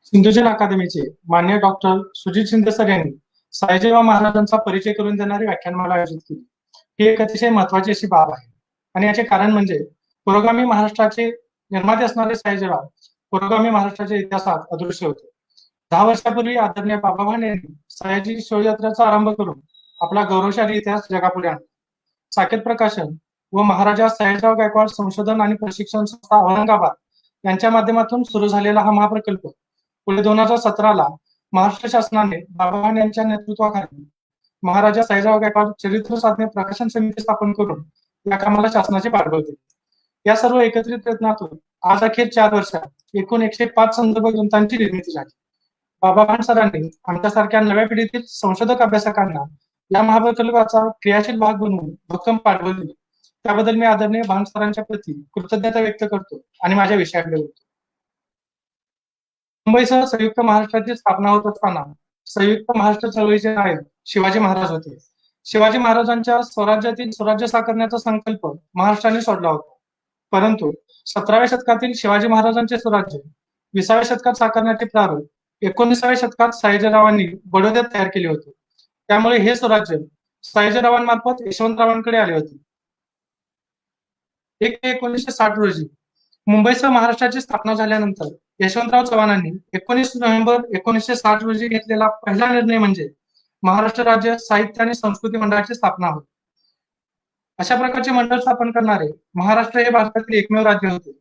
सिंधुजन अकादमीचे मान्य doctor Sujit Shinde sir यांनी साईजीराव महाराजांचा परिचय करून देणारी व्याख्यानमाला आयोजित केली. ही एक अतिशय महत्वाची अशी बाब आहे आणि याचे कारण म्हणजे पुरोगामी महाराष्ट्राचे निर्माते असणारे साईजीराव पुरोगामी महाराष्ट्राच्या इतिहासात अदृश्य होते. 10 वर्षापूर्वी आदरणीय बाबाभान यांनी सयाजी शोभायात्रेचा आरंभ करून आपला गौरवशाली इतिहास जगापुढे आणला. साकेत प्रकाशन व महाराजा सयाजीराव गायकवाड संशोधन आणि प्रशिक्षण संस्था औरंगाबाद यांच्या माध्यमातून सुरू झालेला हा महाप्रकल्प पुढे 2017ला महाराष्ट्र शासनाने बाबाभान यांच्या नेतृत्वाखाली महाराजा सयाजीराव गायकवाड चरित्र साधने प्रकाशन समिती स्थापन करून या कामाला शासनाचे पाठबळ दिले. या सर्व एकत्रित प्रयत्नातून आज अखेर 4 वर्षात एकूण 105 संदर्भ ग्रंथांची निर्मिती झाली. बाबाभान सरांनी आमच्यासारख्या नव्या पिढीतील संशोधक अभ्यासकांना या महाप्रकल्पाचा क्रियाशील भाग बनवून भक्कम पाठबळ दिले. त्याबद्दल मी आदरणीय भान सरांच्या प्रती कृतज्ञता व्यक्त करतो आणि माझ्या विषयाकडे वळतो. मुंबईसह संयुक्त महाराष्ट्राची स्थापना होत असताना संयुक्त महाराष्ट्र चळवळीचे नायक शिवाजी महाराज होते. शिवाजी महाराजांच्या स्वराज्यातील स्वराज्य साकारण्याचा संकल्प महाराष्ट्राने सोडला होता. परंतु 17व्या शतकातील शिवाजी महाराजांचे स्वराज्य 20व्या शतकात साकारण्याचे प्रारूप 19व्या शतकात सयाजीरावांनी बडोद्यात तयार केले होते. त्यामुळे हे स्वराज्य सयाजीरावांमार्फत यशवंतरावांकडे आले होते. 1 मे 1960 रोजी मुंबईसह महाराष्ट्राची स्थापना झाल्यानंतर यशवंतराव चव्हाणांनी 19 नोव्हेंबर 1960 रोजी घेतलेला पहिला निर्णय म्हणजे महाराष्ट्र राज्य साहित्य आणि संस्कृती मंडळाची स्थापना होती. अशा प्रकारचे मंडळ स्थापन करणारे महाराष्ट्र हे भारतातील एकमेव राज्य होते.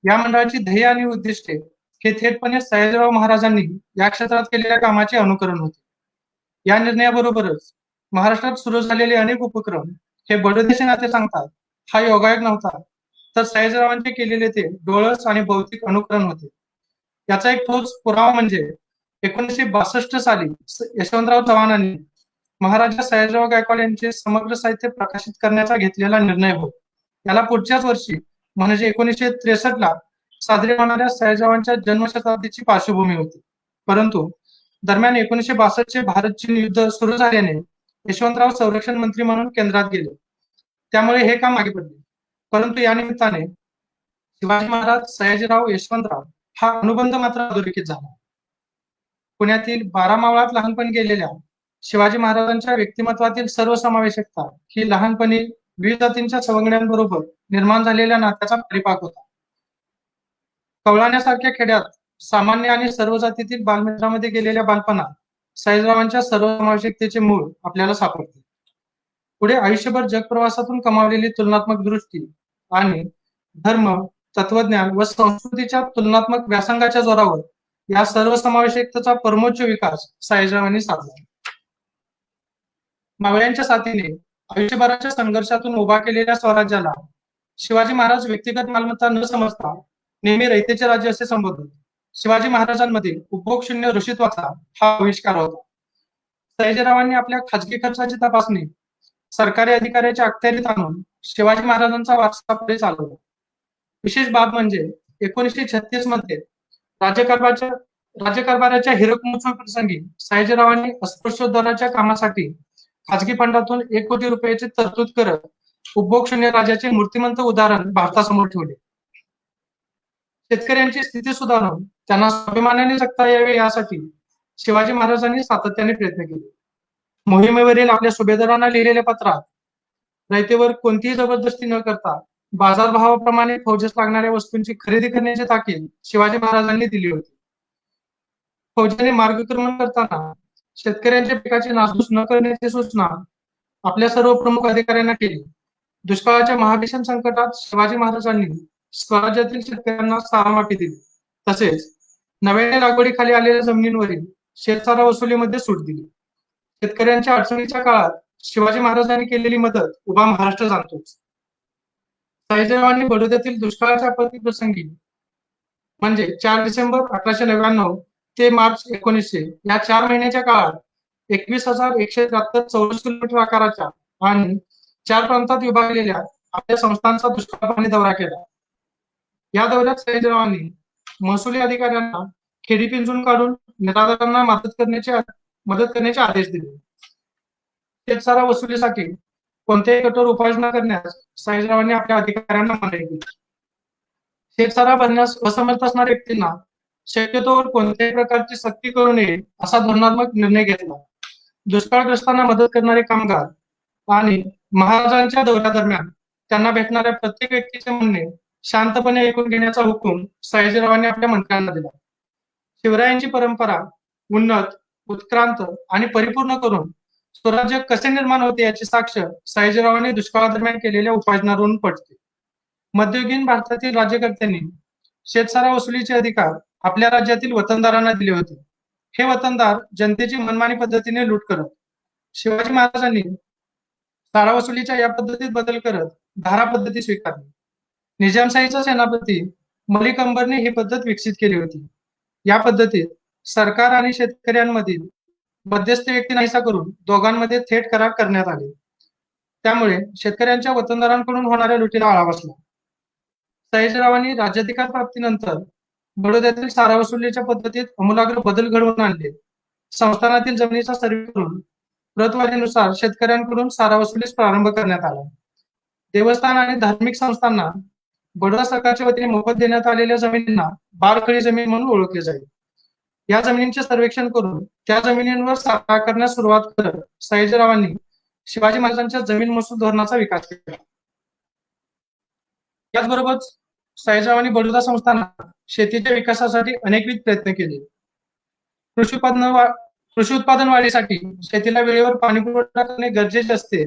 या मंडळाची ध्येय आणि उद्दिष्टे हे थेटपणे सयाजीराव महाराजांनी या क्षेत्रात केलेल्या कामाचे अनुकरण होते. या निर्णयाबरोबरच महाराष्ट्रात सुरू झालेले अनेक उपक्रम हे बडोद्याचे नाते सांगतात. हा योगायोग नव्हता, तर सयाजीरावांचे केलेले ते डोळस आणि भौतिक अनुकरण होते. याचा एक ठोस पुरावा म्हणजे 1962 साली यशवंतराव चव्हाणांनी महाराजा सयाजीराव गायकवाड यांचे समग्र साहित्य प्रकाशित करण्याचा घेतलेला निर्णय होता. याला पुढच्याच वर्षी म्हणजे 1963ला साजरी होणाऱ्या सयाजीरावांच्या जन्मशताब्दीची पार्श्वभूमी होती. परंतु दरम्यान 1962चे भारत चीन युद्ध सुरू झाल्याने यशवंतराव संरक्षण मंत्री म्हणून केंद्रात गेले. त्यामुळे हे काम मागे पडले. परंतु या निमित्ताने शिवाजी महाराज सयाजीराव यशवंतराव हा अनुबंध मात्र अधोरेखित झाला. पुण्यातील 12 मावळात लहानपणी गेलेल्या शिवाजी महाराजांच्या व्यक्तिमत्वातील सर्वसमावेशकता ही लहानपणी विविध जातींच्या सवंगड्यांबरोबर निर्माण झालेल्या नात्याचा परिपाक होता. कवळाण्यासारख्या खेड्यात सामान्य आणि सर्व जातीतील बालमित्रांमध्ये गेलेल्या बालपणात सयाजीरावांच्या सर्वसमावेशकतेचे मूळ आपल्याला सापडते. पुढे आयुष्यभर जगप्रवासातून कमावलेली तुलनात्मक दृष्टी आणि धर्म, तत्वज्ञान व संस्कृतीच्या तुलनात्मक व्यासंगाच्या जोरावर या सर्वसमावेशकतेचा परमोच्च विकास सयाजीरावांनी साधला. मावळ्यांच्या साथीने आयुष्यभराच्या संघर्षातून उभा केलेल्या स्वराज्याला शिवाजी महाराज व्यक्तिगत मालमत्ता न समजता नेहमी रयतेचे राज्य असे संबोधत. शिवाजी महाराजांमध्ये उपभोगशून्य ऋषित्वाचा हा आविष्कार होता. सयाजीरावांनी आपल्या खाजगी खर्चाची तपासणी सरकारी अधिकाऱ्याच्या अखत्यारीत आणून शिवाजी महाराजांचा वारसा पुढे चालवला. विशेष बाब म्हणजे 1936 मध्ये राज्यकारभाराच्या हिरक महोत्सव प्रसंगी सयाजीरावांनी अस्पृश्योद्धाराच्या कामासाठी खाजगी फंडातून 1 कोटी रुपयाची तरतूद करत उपभोगशून्य राज्याचे मूर्तिमंत उदाहरण भारतासमोर ठेवले. शेतकऱ्यांची स्थिती सुधारून त्यांना स्वाभिमानाने जगता यावे यासाठी शिवाजी महाराजांनी सातत्याने प्रयत्न केले. मोहिमेवरील आपल्या सुभेदारांना लिहिलेल्या पत्रात रयतेवर कोणतीही जबरदस्ती न करता बाजारभावाप्रमाणे फौजेस लागणाऱ्या वस्तूंची खरेदी करण्याची ताकीद शिवाजी महाराजांनी दिली होती. फौजेने मार्गक्रमण करताना शेतकऱ्यांच्या पिकाची नासधूस न करण्याची सूचना आपल्या सर्व प्रमुख अधिकाऱ्यांना केली. दुष्काळाच्या महाभीषण संकटात शिवाजी महाराजांनी स्वराज्यातील शेतकऱ्यांना सारामापी दिली. तसेच नव्याने लागवडीखाली आलेल्या जमिनींवरील शेतसारा वसुलीमध्ये सूट दिली. शेतकऱ्यांच्या अडचणीच्या काळात शिवाजी महाराजांनी केलेली मदत उभा महाराष्ट्र जाणतोच. सयाजीरावांनी बडोद्यातील दुष्काळाच्या आपत्ती प्रसंगी म्हणजे 4 डिसेंबर 1899 ते मार्च 1900 या 4 महिन्याच्या काळात 21,173 चौरस किलोमीटर आकाराच्या आणि 4 प्रांतात विभागलेल्या आपल्या संस्थांचा दुष्काळ पाहणी दौरा केला. या दौऱ्यात सयाजीरावांनी महसुली अधिकाऱ्यांना खेडी पिंजून काढून निराधारांना मदत करण्याचे आदेश दिले. शेतसारा वसुलीसाठी कोणत्याही कठोर उपाययोजना करण्यास सयाजीरावांनी आपल्या अधिकाऱ्यांना मनाई केली. शेतसारा भरण्यास असमर्थ असणाऱ्या व्यक्तींना शक्यतोवर कोणत्याही प्रकारची सक्ती करू नये असा धोरणात्मक निर्णय घेतला. दुष्काळग्रस्तांना मदत करणारे कामगार आणि महाराजांच्या दौऱ्यादरम्यान त्यांना भेटणाऱ्या प्रत्येक व्यक्तीचे म्हणणे शांतपणे ऐकून घेण्याचा हुकूम सयाजीरावांनी आपल्या मंत्र्यांना दिला. शिवरायांची परंपरा उन्नत, उत्क्रांत आणि परिपूर्ण करून स्वराज्य कसे निर्माण होते याची साक्ष सयाजीरावांनी दुष्काळादरम्यान केलेल्या उपाययोजनांवरून पडते. मध्ययुगीन भारतातील राज्यकर्त्यांनी शेतसारा वसुलीचे अधिकार आपल्या राज्यातील वतनदारांना दिले होते. हे वतनदार जनतेची मनमानी पद्धतीने लूट करत. शिवाजी महाराजांनी सारा वसुलीच्या या पद्धतीत बदल करत धारा पद्धती स्वीकारली. निजामशाहीचा सेनापती मलिक अंबरने ही पद्धत विकसित केली होती. या पद्धतीत सरकार आणि शेतकऱ्यांमधील मध्यस्थ व्यक्ती नाहीसा करून दोघांमध्ये थेट करार करण्यात आले. त्यामुळे शेतकऱ्यांच्या वतनदारांकडून होणाऱ्या लुटीला आळा बसला. सयाजीरावांनी राज्याधिकार प्राप्तीनंतर बडोद्यातील सारा वसुलीच्या पद्धतीत आमूलाग्र बदल घडवून आणले. संस्थानातील जमिनीचा सर्वे करून प्रतवारीनुसार शेतकऱ्यांकडून सारा वसुलीस प्रारंभ करण्यात आला. देवस्थान आणि धार्मिक संस्थांना बडोदा सरकारच्या वतीने मोफत देण्यात आलेल्या जमिनींना बारखडी जमीन म्हणून ओळखले जाईल. या जमिनींचे सर्वेक्षण करून त्या जमिनींवर सारा करण्यास सुरुवात करत सयाजीरावांनी शिवाजी महाराजांच्या जमीन महसूल धोरणाचा विकास केला. याचबरोबर सयाजीरावांनी बडोदा संस्थानात शेतीच्या विकासासाठी अनेकविध प्रयत्न केले. कृषी उत्पादन वाढीसाठी शेतीला वेळेवर पाणी पुरवठा करणे गरजेचे असते.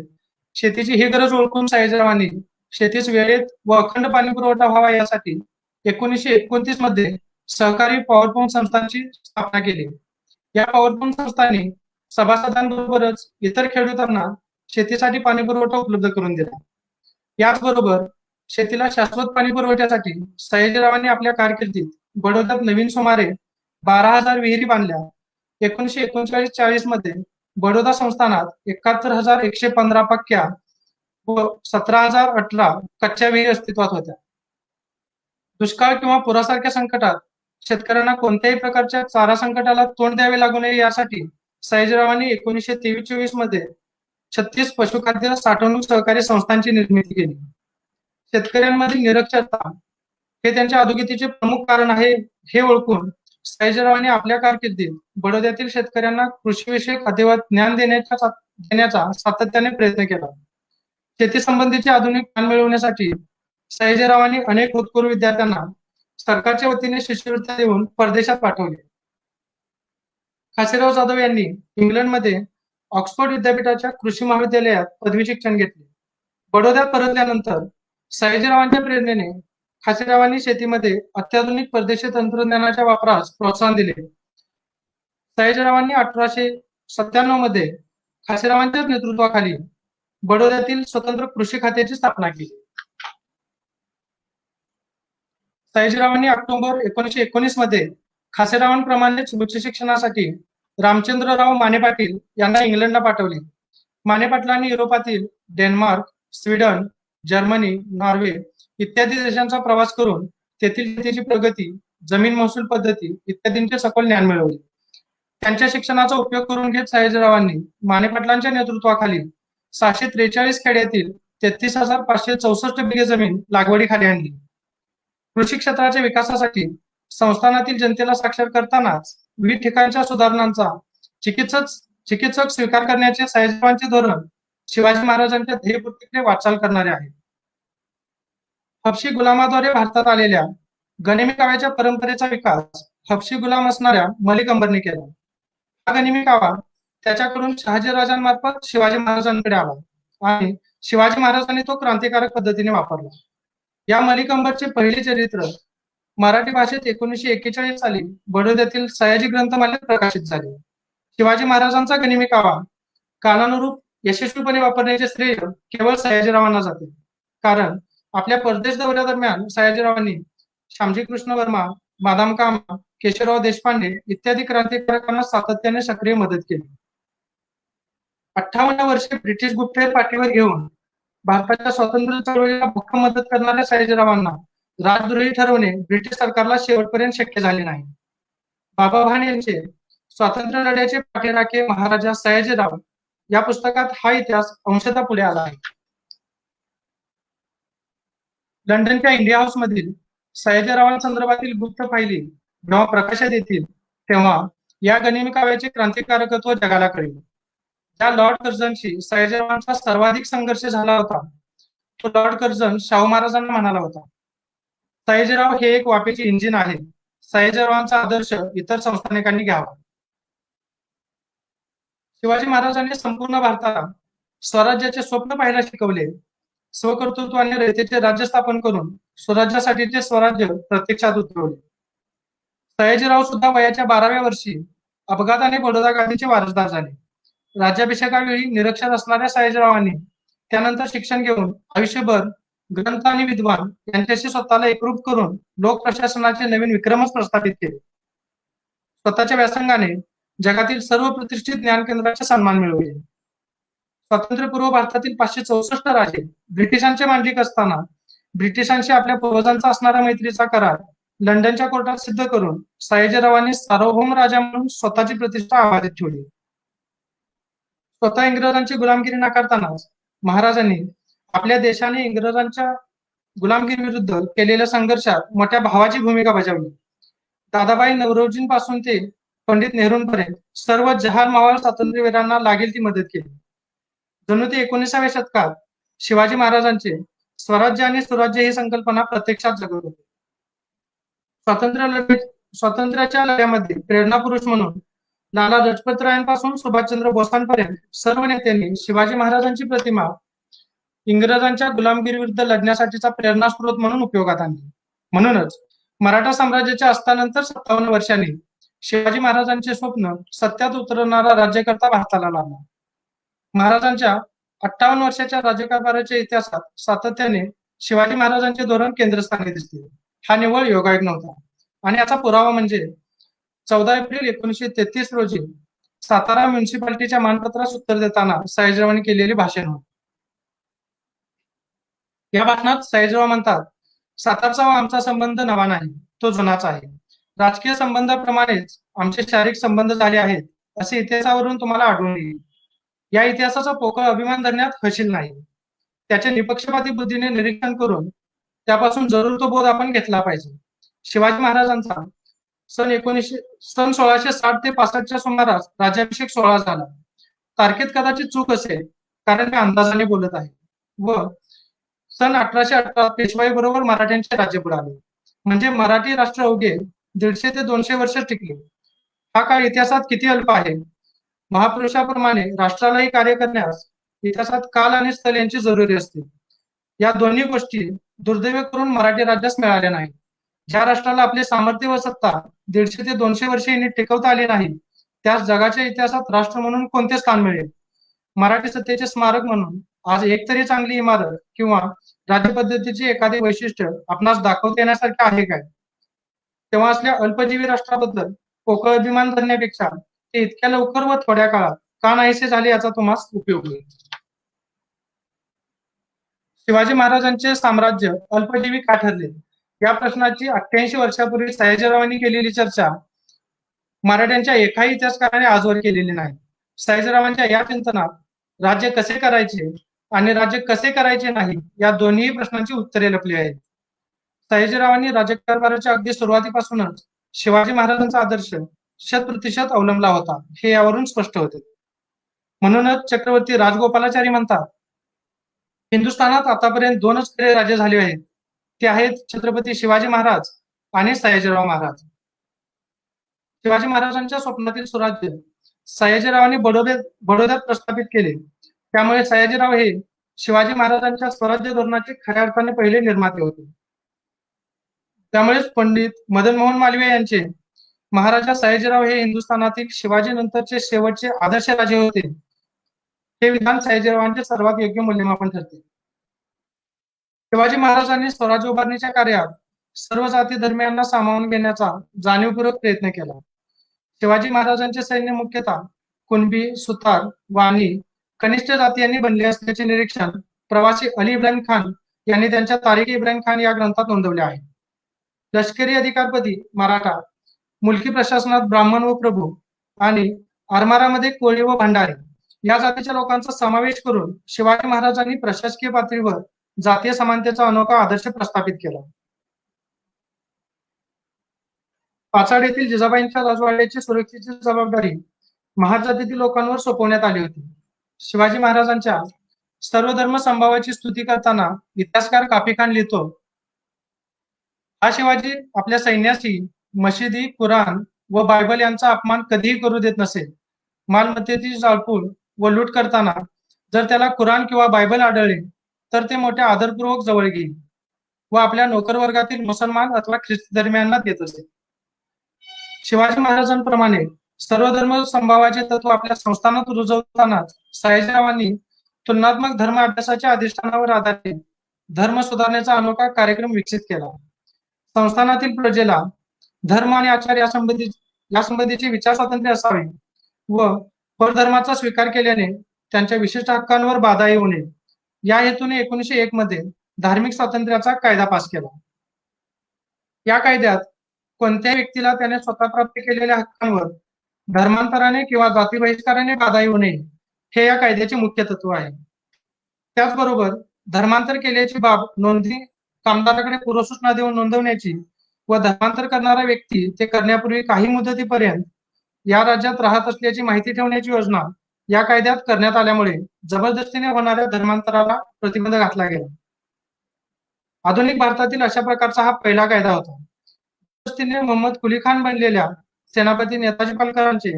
शेतीची ही गरज ओळखून सयाजीरावांनी शेतीस वेळेत व अखंड पाणी पुरवठा व्हावा यासाठी 1929 मध्ये सहकारी पॉवरपंप संस्थांची स्थापना केली. या पॉवरपंप संस्थांनी सभासदांबरोबरच इतर खेडूतांना शेतीसाठी पाणी पुरवठा उपलब्ध करून दिला. याचबरोबर शेतीला शाश्वत पाणी पुरवठ्यासाठी सयाजीरावांनी आपल्या कारकिर्दीत बडोद्यात नवीन सुमारे 12,000 विहिरी बांधल्या. 1939-40 मध्ये बडोदा संस्थानात 71,115 पक्क्या व 17,018 कच्च्या विहिरी अस्तित्वात होत्या. दुष्काळ किंवा पुरासारख्या संकटात शेतकऱ्यांना कोणत्याही प्रकारच्या चारा संकटाला तोंड द्यावे लागू नये यासाठी सयाजीरावांनी 1923-24 मध्ये 36 पशुखाद्य साठवणूक सहकारी संस्थांची निर्मिती केली. शेतकऱ्यांमधील निरक्षरता हे त्यांच्या अधोगतीचे प्रमुख कारण आहे हे ओळखून सयाजीरावांनी आपल्या कारकिर्दीत बडोद्यातील शेतकऱ्यांना कृषीविषयक अद्ययावत ज्ञान देण्याचा सातत्याने प्रयत्न केला. शेती संबंधीचे आधुनिक ज्ञान मिळवण्यासाठी सयाजीरावांनी अनेक होतकरू विद्यार्थ्यांना सरकारच्या वतीने शिष्यवृत्त्या देऊन परदेशात पाठवले. खासेराव जाधव यांनी इंग्लंडमध्ये ऑक्सफोर्ड विद्यापीठाच्या कृषी महाविद्यालयात पदवी शिक्षण घेतले. बडोद्यात परतल्यानंतर सयाजीरावांच्या प्रेरणेने खासेरावांनी शेतीमध्ये अत्याधुनिक परदेशी तंत्रज्ञानाच्या वापरास प्रोत्साहन दिले. सयाजीरावांनी 1897 मध्ये खासेरावांच्या नेतृत्वाखाली बडोद्यातील स्वतंत्र कृषी खात्याची स्थापना केली. सयाजीरावांनी ऑक्टोबर 1919 मध्ये खासेरावांप्रमाणेच उच्च शिक्षणासाठी रामचंद्रराव माने पाटील यांना इंग्लंडला पाठवले. माने पाटलांनी युरोपातील डेन्मार्क, स्वीडन, जर्मनी, नॉर्वे इत्यादी देशांचा प्रवास करून तेथील शेतीची प्रगती, जमीन महसूल पद्धती इत्यादींचे सखोल ज्ञान मिळवले. त्यांच्या शिक्षणाचा उपयोग करून घेत सयाजीरावांनी माने पाटलांच्या नेतृत्वाखाली 643 खेड्यातील 33,564 बिघे जमीन लागवडीखाली आणली. कृषी क्षेत्राच्या विकासासाठी संस्थानातील जनतेला साक्षर करतानाच विविध ठिकाणच्या सुधारणांचा चिकित्सक स्वीकार करण्याचे सयाजीरावांचे धोरण शिवाजी महाराजांच्या ध्येयपूर्तीकडे वाटचाल करणारे आहे. हबशी गुलामाद्वारे भारतात आलेल्या गनिमी काव्याच्या परंपरेचा विकास हबशी गुलाम असणाऱ्या मलिक अंबरने केला. हा गनिमी कावा त्याच्याकडून शहाजीराजांमार्फत शिवाजी महाराजांकडे आला आणि शिवाजी महाराजांनी तो क्रांतिकारक पद्धतीने वापरला. या मलिक अंबरचे पहिले चरित्र मराठी भाषेत 1941 साली बडोद्यातील सयाजी ग्रंथमालेत प्रकाशित झाले. शिवाजी महाराजांचा गनिमी कावा कालानुरूप यशस्वीपणे वापरण्याचे श्रेय केवळ सयाजीरावांना जाते. कारण आपल्या परदेश दौऱ्यादरम्यान सयाजीरावांनी श्यामजी कृष्ण वर्मा, बादाम कामा, केशवराव देशपांडे इत्यादी क्रांतिकारकांना सातत्याने सक्रिय मदत केली. 58 वर्षे ब्रिटिश गुप्तहेर पाठीवर घेऊन भारताच्या स्वातंत्र्य चळवळीला भक्कम मदत करणाऱ्या सयाजीरावांना राजद्रोही ठरवणे ब्रिटिश सरकारला शेवटपर्यंत शक्य झाले नाही. बाबा भान यांचे स्वातंत्र्य लढ्याचे पाठीराखे महाराजा सयाजीराव या पुस्तकात हा इतिहास अंशतः पुढे आला आहे. लंडनच्या इंडिया हाऊस मधील सयाजीरावांसंदर्भातील गुप्त फायली जेव्हा प्रकाशात येतील तेव्हा या गनिमी काव्याचे क्रांतिकारकत्व जगाला कळेल. ज्या लॉर्ड कर्झनशी सयाजीरावांचा सर्वाधिक संघर्ष झाला होता तो लॉर्ड कर्झन शाहू महाराजांना म्हणाला होता, सयाजीराव हे एक वाफेचे इंजिन आहे. सयाजीरावांचा आदर्श इतर संस्थानिकांनी घ्यावा. शिवाजी महाराजांनी संपूर्ण भारताला स्वराज्याचे स्वप्न पाहायला शिकवले. स्वकर्तृत्व आणि रयतेचे राज्य स्थापन करून स्वराज्यासाठीचे स्वराज्य प्रत्यक्षात उतरवले. सयाजीराव सुद्धा वयाच्या 12व्या वर्षी अपघाताने बडोदा गादीचे वारसदार झाले. राज्याभिषेकावेळी निरक्षर असणाऱ्या सयाजीरावांनी त्यानंतर शिक्षण घेऊन आयुष्यभर ग्रंथ आणि विद्वान यांच्याशी स्वतःला एकरूप करून लोक प्रशासनाचे नवीन विक्रमच प्रस्थापित केले. स्वतःच्या व्यासंगाने जगातील सर्व प्रतिष्ठित ज्ञान केंद्राचे सन्मान मिळवले. स्वातंत्र्यपूर्व भारतातील 564 राजे ब्रिटिशांचे मांडलिक असताना ब्रिटिशांशी आपल्या पूर्वजांचा असणारा मैत्रीचा करार लंडनच्या कोर्टात सिद्ध करून सयाजीरावांनी सार्वभौम राजा म्हणून स्वतःची प्रतिष्ठा अबाधित ठेवली. स्वतः इंग्रजांची गुलामगिरी नाकारतानाच महाराजांनी आपल्या देशाने इंग्रजांच्या गुलामगिरी विरुद्ध केलेल्या संघर्षात मोठ्या भावाची भूमिका बजावली. दादाबाई नौरोजींपासून ते पंडित नेहरूंपर्यंत सर्व जहाल मावळ स्वातंत्र्यवीरांना लागेल ती मदत केली. जणू ते 19व्या शतकात शिवाजी महाराजांचे स्वराज्य आणि सुराज्य ही संकल्पना प्रत्यक्षात जगत होते. स्वातंत्र्याच्या लढ्यामध्ये प्रेरणा पुरुष म्हणून लाला लजपतरायांपासून सुभाषचंद्र बोसांपर्यंत सर्व नेत्यांनी शिवाजी महाराजांची प्रतिमा इंग्रजांच्या गुलामगिरी विरुद्ध लढण्यासाठीचा प्रेरणास्रोत म्हणून उपयोगात आणली. म्हणूनच मराठा साम्राज्याच्या अस्तानंतर 57 वर्षांनी शिवाजी महाराजांचे स्वप्न सत्यात उतरवणारा राज्यकर्ता भारताला लाभला. महाराजांच्या 58 वर्षाच्या राज्यकारभाराच्या इतिहासात सातत्याने शिवाजी महाराजांचे धोरण केंद्रस्थानी दिसते. हा निव्वळ योगायोग नव्हता आणि याचा पुरावा म्हणजे 14 एप्रिल 1933 रोजी सातारा म्युन्सिपालिटीच्या मानपत्रास उत्तर देताना सयाजीरावांनी केलेले भाषण होते. या भाषणात सयाजीराव म्हणतात, सातारचा व आमचा संबंध नवा नाही, तो जुनाच आहे. राजकीय संबंधाप्रमाणेच आमचे शारीरिक संबंध झाले आहेत असे इतिहासावरून तुम्हाला आढळून येईल. या इतिहासाचा पोकळ अभिमान धरण्यात हशील नाही. त्याचे निपक्षपाती बुद्धीने निरीक्षण करून त्यापासून जरूर तो बोध आपण घेतला पाहिजे. शिवाजी महाराजांचा सन 1660 ते 65च्या सुमारास राज्याभिषेक सोहळा झाला. तारखेत कदाचित चूक असेल कारण मी अंदाजाने बोलत आहे. व सन 1818 पेशवाई बरोबर मराठ्यांचे राज्य बुडाले. म्हणजे मराठी राष्ट्र अवघे 150 ते 200 वर्ष टिकले. हा काळ इतिहासात किती अल्प आहे. महापुरुषाप्रमाणे राष्ट्रालाही कार्य करण्यास इतिहासात काल आणि स्थल यांची जरुरी असते. या दोन्ही गोष्टी दुर्दैव करून मराठी राज्यास मिळाल्या नाही. ज्या राष्ट्राला आपले सामर्थ्य व सत्ता 150 ते 200 वर्षे टिकवता आली नाही त्यास जगाच्या इतिहासात राष्ट्र म्हणून कोणते स्थान मिळेल. मराठी सत्तेचे स्मारक म्हणून आज एकतरी चांगली इमारत किंवा राज्यपद्धतीचे एखादे वैशिष्ट्य आपणास दाखवता येण्यासारखे आहे काय. तेव्हा असल्या अल्पजीवी राष्ट्राबद्दल पोकळ अभिमान धरण्यापेक्षा ते इतक्या लवकर व थोड्या काळात का नाहीसे झाले याचा तुम्हाला उपयोग होईल. शिवाजी महाराजांचे साम्राज्य अल्पजीवी का ठरले या प्रश्नाची 88 वर्षापूर्वी सयाजीरावांनी केलेली चर्चा मराठ्यांच्या एकाही इतिहासकाराने आजवर केलेली नाही. सयाजीरावांच्या या चिंतनात राज्य कसे करायचे आणि राज्य कसे करायचे नाही या दोन्ही प्रश्नांची उत्तरे लपली आहेत. सयाजीरावांनी राज्यकारभाराच्या अगदी सुरुवातीपासूनच शिवाजी महाराजांचा आदर्श 100% अवलंबला होता हे यावरून स्पष्ट होते. म्हणूनच चक्रवर्ती राजगोपालाचारी म्हणतात, हिंदुस्थानात आतापर्यंत 2च खरे राजे झाले आहेत. ते आहेत छत्रपती शिवाजी महाराज आणि सयाजीराव महाराज. शिवाजी महाराजांच्या स्वप्नातील स्वराज्य सयाजीरावांनी बडोद्यात प्रस्थापित केले. त्यामुळे सयाजीराव हे शिवाजी महाराजांच्या स्वराज्य धोरणाचे खऱ्या अर्थाने पहिले निर्माते होते. त्यामुळेच पंडित मदन मोहन मालवीय यांचे महाराजा सयाजीराव हे हिंदुस्थानातील शिवाजी नंतरचे शेवटचे आदर्श राजे होते हे विधान सयाजीरावांचे सर्वात योग्य मूल्यमापन ठरते. शिवाजी महाराजांनी स्वराज्य उभारणीच्या कार्यात सर्व जाती धर्मियांना सामावून घेण्याचा जाणीवपूर्वक प्रयत्न केला. शिवाजी महाराजांचे सैन्य मुख्यतः कुणबी, सुतार, वाणी, कनिष्ठ जाती यांनी बनले असल्याचे निरीक्षण प्रवासी अली इब्राहिम खान यांनी त्यांच्या तारीख इब्राहिम खान या ग्रंथात नोंदवले आहे. लष्करी अधिकारपदी मराठा, मुलकी प्रशासनात ब्राह्मण व प्रभू आणि आरमारामध्ये कोळी व भंडारी या जातीच्या लोकांचा समावेश करून शिवाजी महाराजांनी प्रशासकीय पातळीवर जातीय समानतेचा अनोखा आदर्श प्रस्थापित केला. पाचाड येथील जिजाबाईंच्या राजवाड्याची सुरक्षेची जबाबदारी महार जातीतील लोकांवर सोपवण्यात आली होती. शिवाजी महाराजांच्या सर्व धर्म समभावाची स्तुती करताना इतिहासकार काफी खान लिहितो, हा शिवाजी आपल्या सैन्याशी मशिदी, कुराण व बायबल यांचा अपमान कधीही करू देत नसे. मालमत्तेची जाळपोळ व लूट करताना जर त्याला कुराण किंवा बायबल आढळले तर ते मोठ्या आदरपूर्वक जवळ घेईल व आपल्या नोकरवर्गातील मुसलमान अथवा ख्रिस्ती धर्मियांना देत असे. शिवाजी महाराजांप्रमाणे सर्व धर्म समभावाचे तत्व आपल्या संस्थानात रुजवतानाच सयाजीरावांनी तुलनात्मक धर्म अभ्यासाच्या अधिष्ठानावर आधारित धर्म सुधारण्याचा अनोखा कार्यक्रम विकसित केला. संस्थानातील प्रजेला धर्म आणि आचार यासंबंधीची विचार स्वातंत्र्य असावे व परधर्माचा स्वीकार केल्याने त्यांच्या विशिष्ट हक्कांवर बाधा येऊ नये या हेतूने 1901 मध्ये धार्मिक स्वातंत्र्याचा कायदा पास केला. या कायद्यात कोणत्याही व्यक्तीला त्याने स्वतः प्राप्त केलेल्या हक्कांवर धर्मांतराने किंवा जाती बहिष्काराने बाधा येऊ नये हे या कायद्याचे मुख्य तत्व आहे. त्याचबरोबर धर्मांतर केल्याची बाब नोंदणी कामदाराकडे पूर्वसूचना देऊन नोंदवण्याची व धर्मांतर करणारा व्यक्ती ते करण्यापूर्वी काही मुदतीपर्यंत या राज्यात राहत असल्याची माहिती ठेवण्याची योजना या कायद्यात करण्यात आल्यामुळे जबरदस्तीने होणाऱ्या धर्मांतराला प्रतिबंध घातला गेला. आधुनिक भारतातील अशा प्रकारचा हा पहिला कायदा होता. जबरदस्तीने मोहम्मद कुली खान बनलेल्या सेनापती नेताजी पालकरांचे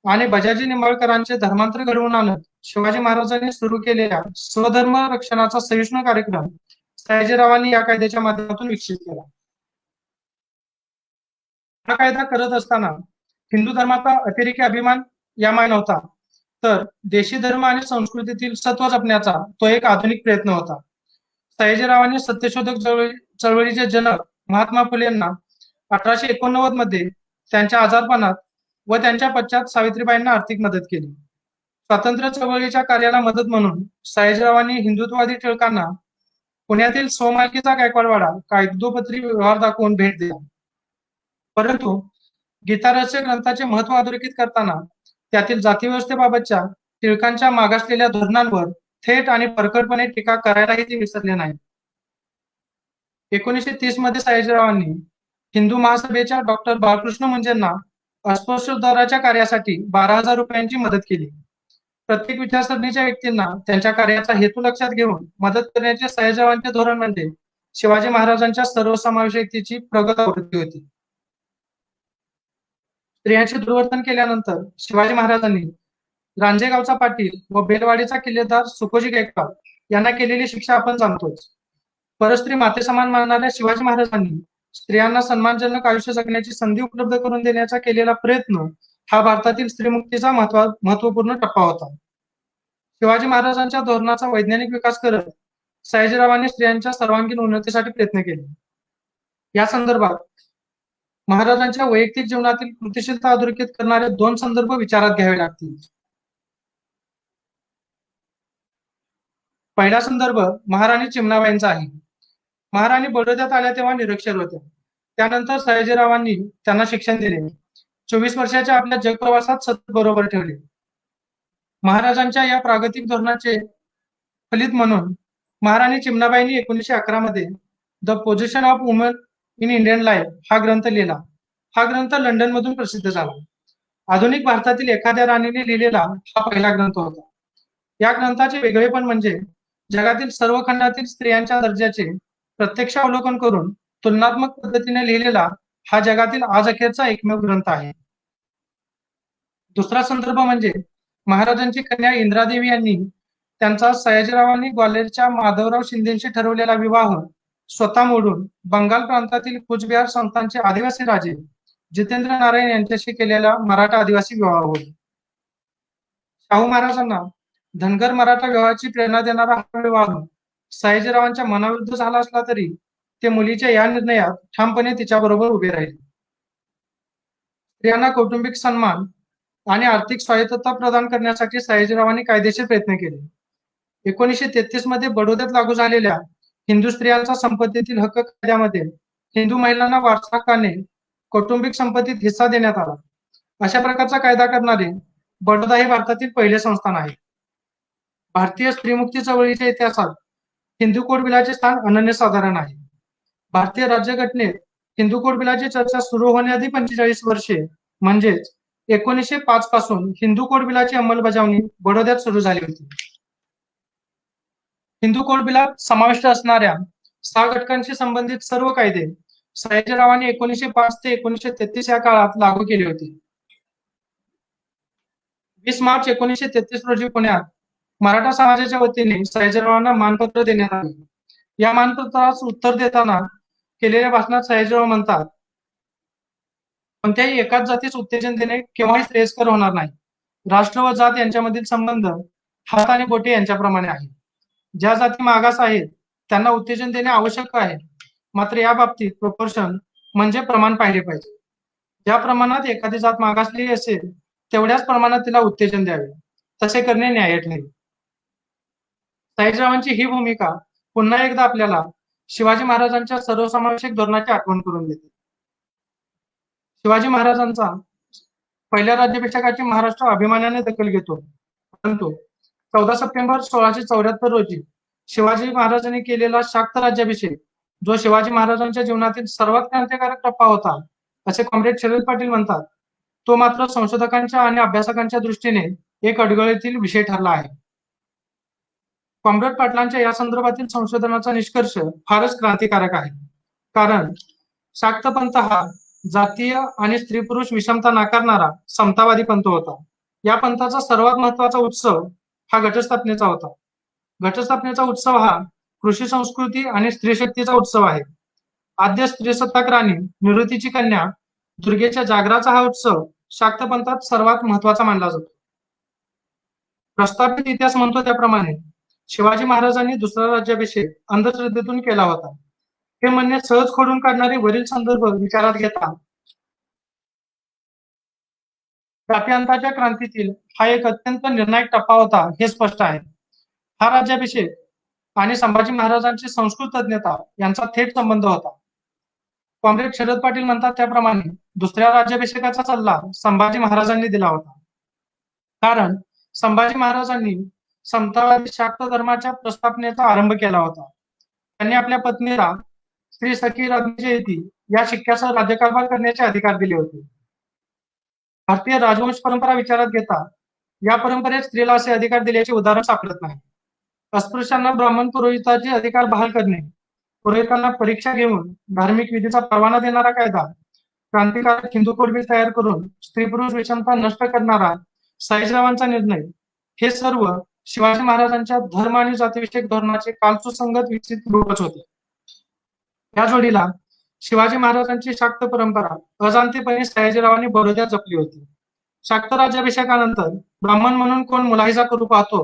आणि बजाजी निंबाळकरांचे धर्मांतर घडवून आणत शिवाजी महाराजांनी सुरू केलेल्या स्वधर्म रक्षणाचा सहिष्णू कार्यक्रम सयाजीरावांनी या कायद्याच्या माध्यमातून विकसित केला. हा कायदा करत असताना हिंदू धर्माचा अतिरेकी अभिमान यामागे नव्हता, तर देशी धर्म आणि संस्कृतीतील सत्व जपण्याचा तो एक आधुनिक प्रयत्न होता. सयाजीरावांनी सत्यशोधक चळवळीचे जनक महात्मा फुलेंना 1889 मध्ये त्यांच्या आजारपणात व त्यांच्या पश्चात सावित्रीबाईंना आर्थिक मदत केली. स्वातंत्र्य चळवळीच्या कार्याला मदत म्हणून सयाजीरावांनी हिंदुत्ववादी टिळकांना पुण्यातील स्वमालकीचा गायकवाडवाडा कायदोपत्री व्यवहार दाखवून भेट दिला. परंतु गीता रहस्य ग्रंथाचे महत्व अधोरेखित करताना त्यातील जातीव्यवस्थेबाबतच्या टिळकांच्या मागासलेल्या धोरणांवर थेट आणि परखडपणे टीका करायलाही ते विसरले नाही. 1930 मध्ये सयाजीरावांनी हिंदू महासभेच्या डॉक्टर बाळकृष्ण मुंजेंना अस्पृश्योद्धाराच्या कार्यासाठी 12,000 रुपयांची मदत केली. प्रत्येक विचारसरणीच्या व्यक्तींना त्यांच्या कार्याचा हेतू लक्षात घेऊन मदत करण्याचे सयाजीरावांचे धोरण म्हणजे शिवाजी महाराजांच्या सर्वसमावेशकतेची प्रगत आवृत्ती होती. स्त्रियांचे दुर्वर्तन केल्यानंतर शिवाजी महाराजांनी रांजेगावचा पाटील व बेलवाडीचा किल्लेदार सुखोजी गायकवाड यांना केलेली शिक्षा आपण जाणतोच. परस्त्री माते समान मानणाऱ्या शिवाजी महाराजांनी स्त्रियांना सन्मानजनक आयुष्य जगण्याची संधी उपलब्ध करून देण्याचा केलेला प्रयत्न हा भारतातील स्त्रीमुक्तीचा महत्वपूर्ण टप्पा होता. शिवाजी महाराजांच्या धोरणाचा वैज्ञानिक विकास करत सयाजीरावांनी स्त्रियांच्या सर्वांगीण उन्नतीसाठी प्रयत्न केले. या संदर्भात महाराजांच्या वैयक्तिक जीवनातील कृतिशीलता अधोरेखित करणारे 2 संदर्भ विचारात घ्यावे लागतील. पहिला संदर्भ महाराणी चिमणाबाईंचा आहे. महाराणी बडोद्यात आल्या तेव्हा निरक्षर होत्या. त्यानंतर सयाजीरावांनी त्यांना शिक्षण दिले. 24 वर्षाच्या आपल्या जगप्रवासात सतत बरोबर ठेवले. महाराजांच्या या प्रागतिक धोरणाचे फलित म्हणून महाराणी चिमणाबाईंनी 1911 मध्ये the position of woman in Indian life हा ग्रंथ लिहिला. हा ग्रंथ लंडन मधून प्रसिद्ध झाला. आधुनिक भारतातील एखाद्या राणीने लिहिलेला हा पहिला ग्रंथ होता. या ग्रंथाचे वेगळेपण म्हणजे जगातील सर्व खंडातील स्त्रियांच्या दर्जाचे प्रत्यक्ष अवलोकन करून तुलनात्मक पद्धतीने लिहिलेला हा जगातील आज अखेरचा एकमेव ग्रंथ आहे. दुसरा संदर्भ म्हणजे महाराजांची कन्या इंद्रादेवी यांनी त्यांचा सयाजीरावांनी ग्वाल्हेरच्या माधवराव शिंदेशी ठरवलेला विवाह स्वतः मोडून बंगाल प्रांतातील कूचबिहार संस्थानचे आदिवासी राजे जितेंद्र नारायण यांच्याशी केलेला मराठा आदिवासी विवाह होय. शाहू महाराजांना धनगर मराठा विवाहाची प्रेरणा देणारा हा विवाह सयाजीरावांच्या मनाविरुद्ध झाला असला तरी ते मुलीच्या या निर्णयात ठामपणे तिच्याबरोबर उभे राहिले. स्त्रियांना कौटुंबिक सन्मान आणि आर्थिक स्वायत्तता प्रदान करण्यासाठी सयाजीरावांनी कायदेशीर प्रयत्न केले. 1933 मध्ये बडोद्यात लागू झालेल्या हिंदू स्त्रियांचा संपत्तीतील हक्क कायद्यामध्ये हिंदू महिलांना वारसा हक्काने कौटुंबिक संपत्तीत हिस्सा देण्यात आला. अशा प्रकारचा कायदा करणारे बडोदा हे भारतातील पहिले संस्थान आहे. भारतीय स्त्रीमुक्ती चळवळीच्या इतिहासात हिंदू कोड बिलाचे स्थान अनन्यसाधारण आहे. भारतीय राज्यघटनेत हिंदू कोड बिलाची चर्चा सुरू होण्याआधी 45 वर्षे म्हणजेच 1905 पासून हिंदू कोड बिलाची अंमलबजावणी बडोद्यात सुरू झाली होती. हिंदू कोड बिलात समाविष्ट असणाऱ्या 6 घटकांशी संबंधित सर्व कायदे सयाजीरावांनी 1905 ते 1933 या काळात लागू केले होते. 20 मार्च 1933 रोजी पुण्यात मराठा समाजाच्या वतीने सयाजीरावांना मानपत्र देण्यात आले. या मानपत्रास उत्तर देताना केलेल्या भाषणात सयाजीराव म्हणतात, कोणत्याही एकाच जातीस उत्तेजन देणे केव्हाही श्रेयस्कर होणार नाही. राष्ट्र व जात यांच्यामधील संबंध हात आणि बोटे यांच्याप्रमाणे आहे. ज्या जाती मागास आहेत त्यांना उत्तेजन देणे आवश्यक आहे, मात्र या बाबतीत प्रपोर्शन म्हणजे प्रमाण पाहिले पाहिजे. ज्या प्रमाणात एखादी जात मागासलेली असेल तेवढ्याच प्रमाणात तिला उत्तेजन द्यावे, तसे करणे न्याय्य ठरेल. सयाजीरावांची ही भूमिका पुन्हा एकदा आपल्याला शिवाजी महाराजांच्या सर्वसमावेशक धोरणाची आठवण करून देते. शिवाजी महाराजांचा पहिल्या राज्याभिषेकाची महाराष्ट्र अभिमानाने दखल घेतो, परंतु 14 सप्टेंबर 1674 रोजी शिवाजी महाराजांनी केलेला शाक्त राज्याभिषेक जो शिवाजी महाराजांच्या जीवनातील सर्वात क्रांतिकारक टप्पा होता, असे कॉम्रेड शरद पाटील म्हणतात, तो मात्र संशोधकांच्या आणि अभ्यासकांच्या दृष्टीने एक अडगळीतील विषय ठरला आहे. कॉम्रेड पाटलांच्या या संदर्भातील संशोधनाचा निष्कर्ष फारच क्रांतिकारक आहे. कारण शाक्त पंथ हा जातीय आणि स्त्री पुरुष विषमता नाकारणारा समतावादी पंथ होता. या पंथाचा सर्वात महत्वाचा उत्सव हा घटस्थापनेचा होता. घटस्थापनेचा उत्सव हा कृषी संस्कृती आणि स्त्री शक्तीचा उत्सव आहे. आद्य स्त्रीसत्ताक राणी निवृत्तीची कन्या दुर्गेच्या जागराचा हा उत्सव शाक्त पंथात सर्वात महत्वाचा मानला जातो. प्रस्थापित इतिहास म्हणतो त्याप्रमाणे शिवाजी महाराजांनी दुसरा राज्याभिषेक अंधश्रद्धेतून केला होता. हे म्हणणे सहज खोडून काढणारे वरील संदर्भ विचारात घेता ताप्यांताच्या क्रांतीतील हा एक अत्यंत निर्णायक टप्पा होता हे स्पष्ट आहे. हा राज्याभिषेक आणि संभाजी महाराजांची संस्कृत तज्ञता यांचा थेट संबंध होता. कॉम्रेड शरद पाटील म्हणतात त्याप्रमाणे दुसऱ्या राज्याभिषेकाचा सल्ला संभाजी महाराजांनी दिला होता. कारण संभाजी महाराजांनी समतावादी शाक्त धर्माच्या प्रस्थापनेचा आरंभ केला होता. त्यांनी आपल्या पत्नीला श्री सखी राज्ययती या शिक्क्यासह राज्यकारभार करण्याचे अधिकार दिले होते. भारतीय राजवंश परंपरा विचारात घेता या परंपरेत स्त्रीला असे अधिकार दिल्याचे उदाहरण सापडत नाही. अस्पृश्यांना ब्राह्मण पुरोहिताचे अधिकार बहाल करणे, पुरोहितांना परीक्षा घेऊन धार्मिक विधीचा परवाना देणारा कायदा, क्रांतिकारक हिंदू कोड बिल तयार करून स्त्री पुरुष विषमता नष्ट करणारा सयाजीरावांचा निर्णय, हे सर्व शिवाजी महाराजांच्या धर्म आणि जातीविषयक धोरणाचे कालसुसंगत विकसित रूपच होते. या जोडीला शिवाजी महाराजांची शाक्त परंपरा अजाणतेपणे सयाजीरावांनी बडोद्यात जपली होती. शाक्त राज्याभिषेकानंतर ब्राह्मण म्हणून कोण मुलाहिजा करू पाहतो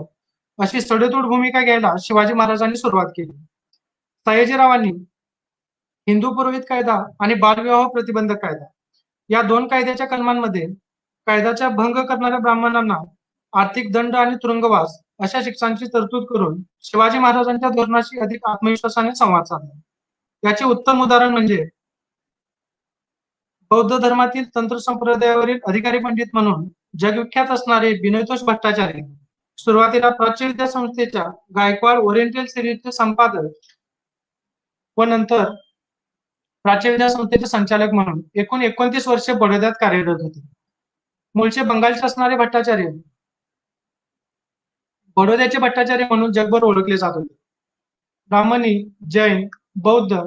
अशी सडेतोड भूमिका घ्यायला शिवाजी महाराजांनी सुरुवात केली. सयाजीरावांनी हिंदू पुरोहित कायदा आणि बालविवाह प्रतिबंधक कायदा या 2 कायद्याच्या कलमांमध्ये कायद्याचा भंग करणाऱ्या ब्राह्मणांना आर्थिक दंड आणि तुरुंगवास अशा शिक्षांची तरतूद करून शिवाजी महाराजांच्या धोरणाशी अधिक आत्मविश्वासाने संवाद साधला. याचे उत्तम उदाहरण म्हणजे बौद्ध धर्मातील तंत्र संप्रदायावरील अधिकारी पंडित म्हणून जगविख्यात असणारे विनयतोष भट्टाचार्य, सुरुवातीला प्राच्य विद्या संस्थेच्या गायकवाड ओरिएंटल सिरीजचे संपादक व नंतर प्राच्य विद्या संस्थेचे संचालक म्हणून एकूण 29 वर्षे बडोद्यात कार्यरत होते. मूळचे बंगालचे असणारे भट्टाचार्य बडोद्याचे भट्टाचार्य म्हणून जगभर ओळखले जात होते. ब्राह्मणी, जैन, बौद्ध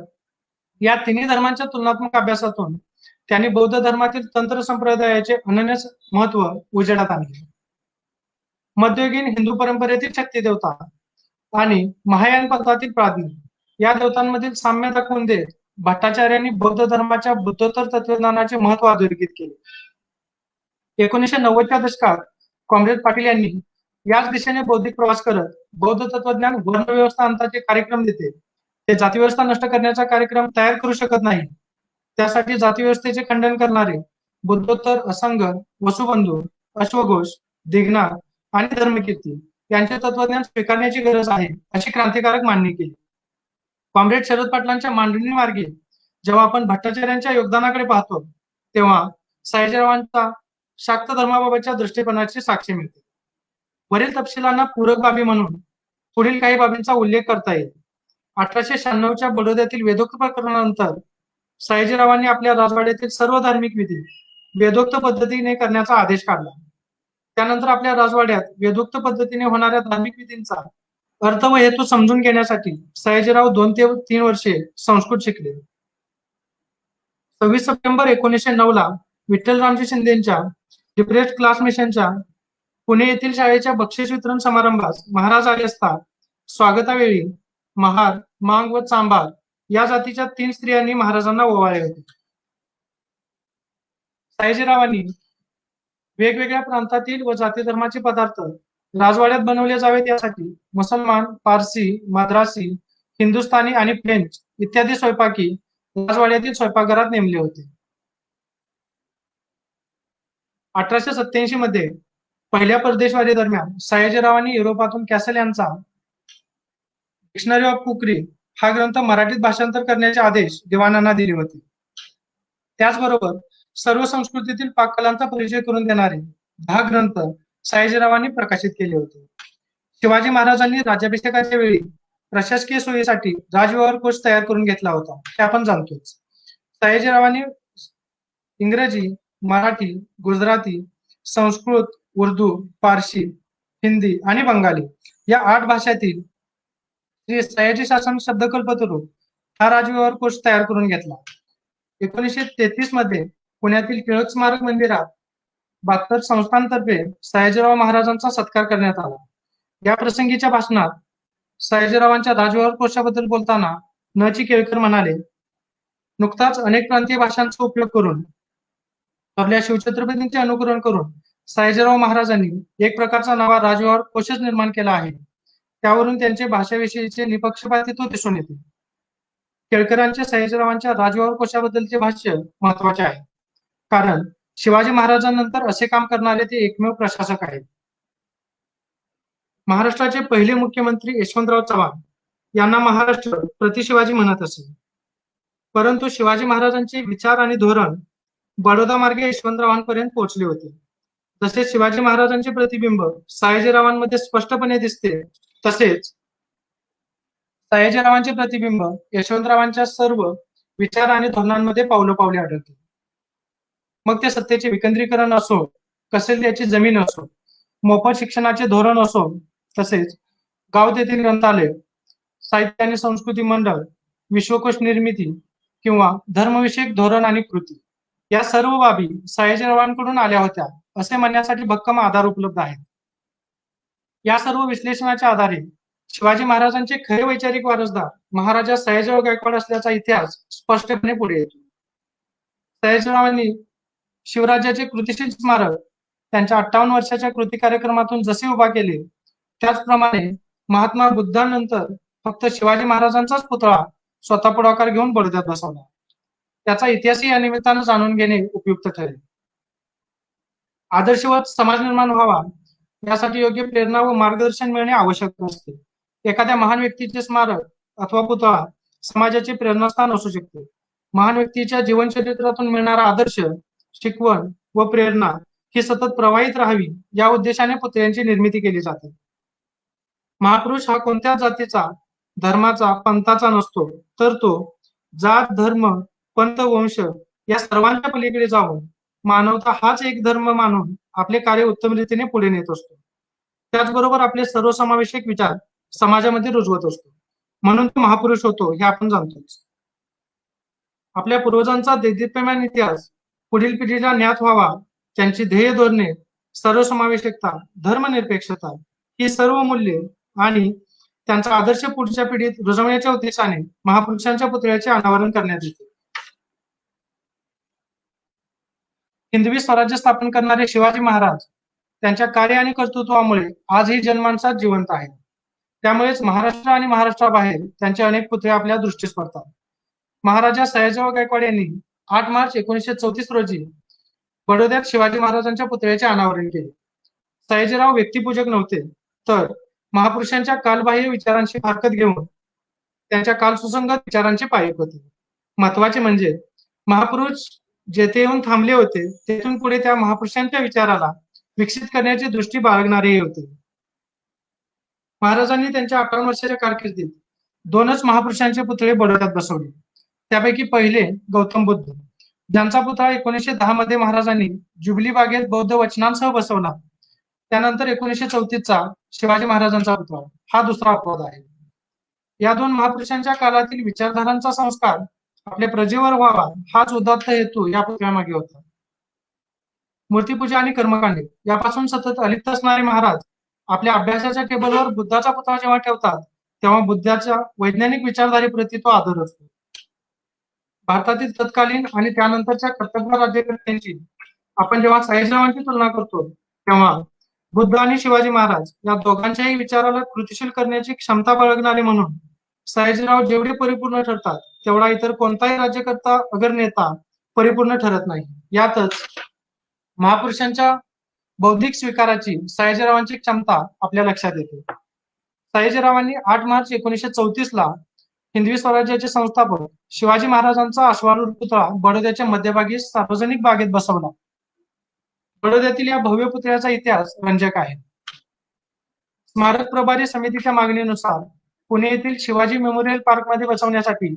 या तिन्ही धर्मांच्या तुलनात्मक अभ्यासातून त्यांनी बौद्ध धर्मातील तंत्र संप्रदायाचे अनन्य महत्व उजेडात आणले. मध्ययुगीन हिंदू परंपरेतील शक्ती देवता आणि महायान पंथातील प्राज्ञ या देवतांमधील साम्य दाखवून देत भट्टाचार्यांनी बौद्ध धर्माच्या बुद्धोत्तर तत्वज्ञानाचे महत्व अधोरेखित केले. 1990च्या दशकात कॉम्रेड पाटील यांनी याच दिशेने बौद्धिक प्रवास करत बौद्ध तत्वज्ञान वर्णव्यवस्था अंताचे कार्यक्रम देते. ते जातीव्यवस्था नष्ट करण्याचा कार्यक्रम तयार करू शकत नाही. त्यासाठी जातीव्यवस्थेचे खंडन करणारे बुद्धोत्तर असंग, वसुबंधू, अश्वघोष, दिघना आणि धर्मकीर्ती यांचे तत्वज्ञान स्वीकारण्याची गरज आहे अशी क्रांतिकारक मांडणी केली. कॉम्रेड शरद पाटलांच्या मांडणी मार्गे जेव्हा आपण भट्टाचार्यांच्या योगदानाकडे पाहतो तेव्हा सयाजीरावांचा शाक्त धर्माबाबतच्या दृष्टिकोनाची साक्ष मिळते. वरील तपशिलांना पूरक बाबी म्हणून पुढील काही बाबींचा उल्लेख करता येईल. 1896च्या बडोद्यातील वेदोक्त प्रकरणानंतर सयाजीरावांनी आपल्या राजवाड्यातील सर्व धार्मिक विधी वेदोक्त पद्धतीने करण्याचा आदेश काढला. त्यानंतर आपल्या राजवाड्यात वेदोक्त पद्धतीने होणाऱ्या धार्मिक विधींचा अर्थ व हेतू समजून घेण्यासाठी सयाजीराव 2 ते 3 वर्षे संस्कृत शिकले. 26 सप्टेंबर 1909 ला विठ्ठलरामजी शिंदेच्या डिप्रेस्ड क्लास मिशनच्या पुणे येथील शाळेच्या बक्षीस वितरण समारंभास महाराज आले असता स्वागतावेळी महार, मांग व चांभार या जातीच्या 3 स्त्रियांनी महाराजांना ओवाळले होते. सयाजीरावांनी वेगवेगळ्या प्रांतातील व जाती धर्माचे पदार्थ राजवाड्यात बनवले जावेत यासाठी मुसलमान, पारसी, मद्रासी, हिंदुस्थानी आणि फ्रेंच इत्यादी स्वयंपाकी राजवाड्यातील स्वयंपाकघरात नेमले होते. 1887 मध्ये पहिल्या परदेशवारी दरम्यान सयाजीरावांनी युरोपातून कॅसल यांचा डिक्शनरी ऑफ कुकरी हा ग्रंथ मराठीत भाषांतर करण्याचे आदेश दिवाणांना दिले होते. त्याचबरोबर सर्व संस्कृतीतील पाककलांचा परिचय करून देणारे 10 ग्रंथ सयाजीरावांनी प्रकाशित केले होते. शिवाजी महाराजांनी राज्याभिषेकाच्या वेळी प्रशासकीय सोयीसाठी राजव्यवहार कोश तयार करून घेतला होता, हे आपण जाणतोच. सयाजीरावांनी इंग्रजी, मराठी, गुजराती, संस्कृत, उर्दू, पारशी, हिंदी आणि बंगाली या 8 भाषातील श्री सयाजी शासन शब्दकल्पतरू हा राजव्यवहार कोश तयार करून घेतला. 1933 मध्ये पुण्यातील टिळक स्मारक मंदिरात 72 संस्थांतर्फे सयाजीराव महाराजांचा सत्कार करण्यात आला. या प्रसंगीच्या भाषणात सयाजीरावांच्या राजव्यवहार कोशाबद्दल बोलताना न. चि. केळकर म्हणाले, नुकताच अनेक प्रांतीय भाषांचा उपयोग करून आपल्या शिवछत्रपतींचे अनुकरण करून सयाजीराव महाराजांनी एक प्रकारचा नवा राजव्यवहार कोशच निर्माण केला आहे. त्यावरून त्यांचे भाषेविषयीचे निपक्षपातित्व दिसून येते. केळकरांचे सयाजीरावांच्या राजव्यवहार कोशाबद्दलचे भाष्य महत्वाचे आहे, कारण शिवाजी महाराजांनंतर असे काम करणारे ते एकमेव प्रशासक आहेत. महाराष्ट्राचे पहिले मुख्यमंत्री यशवंतराव चव्हाण यांना महाराष्ट्र प्रति शिवाजी म्हणत असे. परंतु शिवाजी महाराजांचे विचार आणि धोरण बडोदा मार्गे यशवंतरावांपर्यंत पोहोचले होते. जसे शिवाजी महाराजांचे प्रतिबिंब सयाजीरावांमध्ये स्पष्टपणे दिसते, तसेच सयाजीरावांचे प्रतिबिंब यशवंतरावांच्या सर्व विचार आणि धोरणांमध्ये पावलोपावली आढळते. मग ते सत्तेचे विकेंद्रीकरण असो, कसल्याची जमीन असो, मोफत शिक्षणाचे धोरण असो, तसेच गाव तेथील ग्रंथालय, साहित्य आणि संस्कृती मंडळ, विश्वकोश निर्मिती किंवा धर्मविषयक धोरण आणि कृती या सर्व बाबी सयाजीरावांकडून आल्या होत्या असे म्हणण्यासाठी भक्कम आधार उपलब्ध आहेत. या सर्व विश्लेषणाच्या आधारे शिवाजी महाराजांचे खरे वैचारिक वारसदार महाराजा सयाजीराव गायकवाड असल्याचा इतिहास स्पष्टपणे पुढे येतो. सयाजीरावांनी शिवराज्याचे कृतिशील स्मारक त्यांच्या 58 वर्षाच्या कृती कार्यक्रमातून जसे उभा केले, त्याचप्रमाणे महात्मा बुद्धांनंतर फक्त शिवाजी महाराजांचाच पुतळा स्वतः पुढाकार घेऊन बडोद्यात बसवला. त्याचा इतिहासही या निमित्तानं जाणून घेणे उपयुक्त ठरेल. आदर्शवत समाज निर्माण व्हावा यासाठी योग्य प्रेरणा व मार्गदर्शन मिळणे आवश्यक असते. एखाद्या महान व्यक्तीचे स्मारक अथवा पुतळा समाजाचे प्रेरणास्थान असू शकते. महान व्यक्तीच्या जीवनचरित्रातून मिळणारा आदर्श, शिकवण व प्रेरणा ही सतत प्रवाहित राहावी या उद्देशाने पुतळ्यांची निर्मिती केली जाते. महापुरुष हा कोणत्याच जातीचा, धर्माचा, पंथाचा नसतो, तर तो जात, धर्म, पंथ, वंश या सर्वांच्या पलीकडे जाऊन मानवता हाच एक धर्म मानून आपले कार्य उत्तम रीतीने पुढे नेत असतो. त्याचबरोबर आपले सर्वसमावेशक विचार समाजामध्ये रुजवत असतो. म्हणून तो महापुरुष होतो हे आपण जाणतोच. आपल्या पूर्वजांचा देदीप्यमान इतिहास पुढील पिढीला ज्ञात व्हावा, त्यांची ध्येय धोरणे, सर्वसमावेशकता, धर्मनिरपेक्षता ही सर्व मूल्ये आणि त्यांचा आदर्श पुढच्या पिढीत रुजवण्याच्या उद्देशाने महापुरुषांच्या पुतळ्याचे अनावरण करण्यात येते. हिंदवी स्वराज्य स्थापन करणारे शिवाजी महाराज त्यांच्या कार्य आणि कर्तृत्वामुळे आजही जनमानसात जिवंत आहेत. त्यामुळेच महाराष्ट्र आणि महाराष्ट्राबाहेर त्यांचे अनेक पुतळे आपल्या दृष्टीस पडतात. महाराजा सयाजीराव गायकवाड यांनी 8 मार्च 1934 रोजी बडोद्यात शिवाजी महाराजांच्या पुतळ्याचे अनावरण केले. सयाजीराव व्यक्तिपूजक नव्हते, तर महापुरुषांच्या कालबाह्य विचारांची फारकत घेऊन त्यांच्या कालसुसंगत विचारांचे पायक होते. महत्वाचे म्हणजे महापुरुष जेथे येऊन थांबले होते, तेथून पुढे त्या महापुरुषांच्या विचाराला विकसित करण्याची दृष्टी बाळगणारेही होते. महाराजांनी त्यांच्या 58 वर्षाच्या कारकिर्दीत 2च महापुरुषांचे पुतळे बडोद्यात बसवले. त्यापैकी पहिले गौतम बुद्ध, ज्यांचा पुतळा 1910 मध्ये महाराजांनी जुबली बागेत बौद्ध वचनांसह बसवला. त्यानंतर 1934चा शिवाजी महाराजांचा पुतळा हा दुसरा अपवाद आहे. या दोन महापुरुषांच्या काळातील विचारधारांचा संस्कार आपल्या प्रजेवर व्हावा हाच उदात्त हेतू या पुतळ्यामागे होता. मूर्तीपूजा आणि कर्मकांडे यापासून सतत अलिप्त असणारे महाराज आपल्या अभ्यासाच्या टेबलवर बुद्धाचा पुतळा जेव्हा ठेवतात, तेव्हा बुद्धाच्या वैज्ञानिक विचारधारेप्रती तो आदर असतो. भारतातील तत्कालीन आणि त्यानंतरच्या कर्तव्य राज्यकर्त्यांची आपण जेव्हा साईरावांची तुलना करतो, तेव्हा बुद्ध आणि शिवाजी महाराज या दोघांच्याही विचाराला कृतिशील करण्याची क्षमता बाळगणारे म्हणून सयाजीराव जेवढे परिपूर्ण ठरतात, तेवढा इतर कोणताही राज्यकर्ता अगर नेता परिपूर्ण ठरत नाही. यातच महापुरुषांच्या बौद्धिक स्वीकाराची सयाजीरावांची क्षमता आपल्या लक्षात येते. सयाजीरावांनी 8 मार्च 1934 ला हिंदवी स्वराज्याचे संस्थापक शिवाजी महाराजांचा अश्वारूढ पुतळा बडोद्याच्या मध्यभागी सार्वजनिक बागेत बसवला. बडोद्यातील या भव्य पुतळ्याचा इतिहास रंजक आहे. स्मारक प्रभारी समितीच्या मागणीनुसार पुणे येथील शिवाजी मेमोरियल पार्कमध्ये बसवण्यासाठी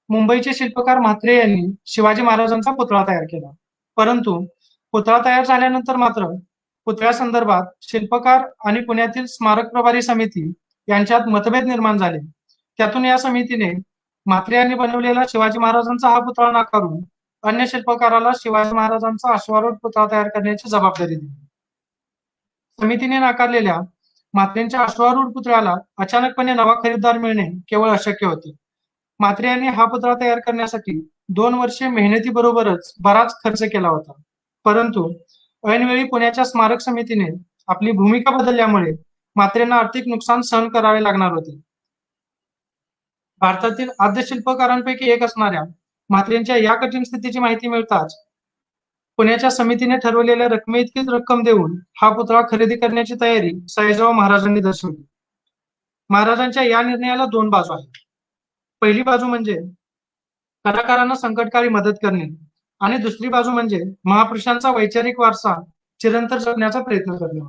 मुंबईचे शिल्पकार म्हात्रे यांनी शिवाजी महाराजांचा पुतळा तयार केला. परंतु पुतळा तयार झाल्यानंतर मात्र पुतळ्यासंदर्भात शिल्पकार आणि पुण्यातील स्मारक प्रभारी समिती यांच्यात मतभेद निर्माण झाले. त्यातून या समितीने म्हात्रे यांनी बनवलेला शिवाजी महाराजांचा हा पुतळा नाकारून अन्य शिल्पकाराला शिवाजी महाराजांचा अश्वारूढ पुतळा तयार करण्याची जबाबदारी दिली. समितीने नाकारलेल्या म्हात्रेंच्या अश्वारूढ पुतळ्याला अचानकपणे नवा खरीददार मिळणे केवळ अशक्य होते. म्हात्रे यांनी हा पुतळा तयार करण्यासाठी 2 वर्षे मेहनतीबरोबरच बराच खर्च केला होता. परंतु ऐनवेळी पुण्याच्या स्मारक समितीने आपली भूमिका बदलल्यामुळे म्हात्रेंना आर्थिक नुकसान सहन करावे लागणार होते. भारतातील आद्य शिल्पकारांपैकी एक असणाऱ्या म्हात्रेंच्या या कठीण स्थितीची माहिती मिळताच पुण्याच्या समितीने ठरवलेल्या रकमेइतकीच रक्कम देऊन हा पुतळा खरेदी करण्याची तयारी सयाजीराव महाराजांनी दर्शवली. महाराजांच्या या निर्णयाला 2 बाजू आहेत. पहिली बाजू म्हणजे कलाकारांना संकटकाळी मदत करणे आणि दुसरी बाजू म्हणजे महापुरुषांचा वैचारिक वारसा चिरंतन जपण्याचा प्रयत्न करणे.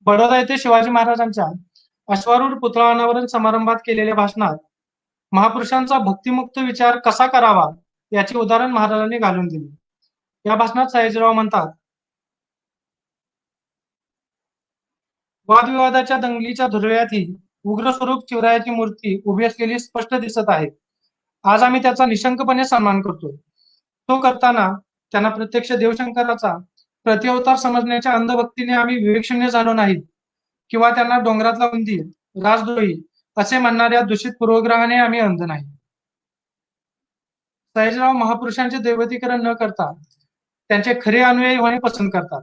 बडोदा येथे शिवाजी महाराजांच्या अश्वारूढ पुतळा अनावरण समारंभात केलेल्या भाषणात महापुरुषांचा भक्तिमुक्त विचार कसा करावा याचे उदाहरण महाराजांनी घालून दिले. या भाषणात सयाजीराव म्हणतात, वादविवादाच्या दंगलीच्या धुरळ्यातही उग्र स्वरूप शिवरायाची मूर्ती उभी असलेली स्पष्ट दिसत आहे. आज आम्ही त्याचा निशंकपणे सन्मान करतो. तो करताना त्यांना प्रत्यक्ष देवशंकराचा प्रतिअवतार समजण्याच्या अंधभक्तीने आम्ही विवेकशून्य झालो नाहीत किंवा त्यांना डोंगरातला उंदीर, राजद्रोही असे म्हणणाऱ्या दूषित पूर्वग्रहाने आम्ही अंध नाही. सयाजीराव महापुरुषांचे दैवतीकरण न करता त्यांचे खरे अनुयायी होणे पसंत करतात.